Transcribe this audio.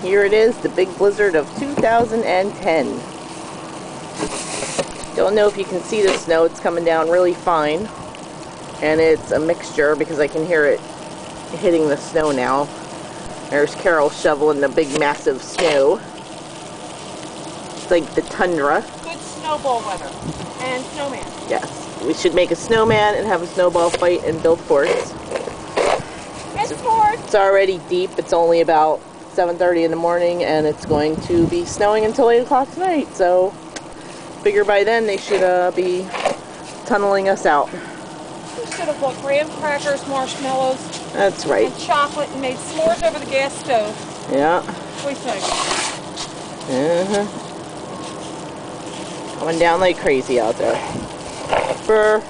here it is, the big blizzard of 2010. Don't know if you can see the snow. It's coming down really fine. And it's a mixture because I can hear it hitting the snow now. There's Carol shoveling the big massive snow. It's like the tundra. Good snowball weather. And snowman. Yes. We should make a snowman and have a snowball fight and build forts. It's already deep. It's only about 7:30 in the morning and it's going to be snowing until 8 o'clock tonight. So figure by then they should be tunneling us out. We should have bought graham crackers, marshmallows. That's right. And chocolate and made s'mores over the gas stove. Yeah. What do you think? Coming down like crazy out there. Burr.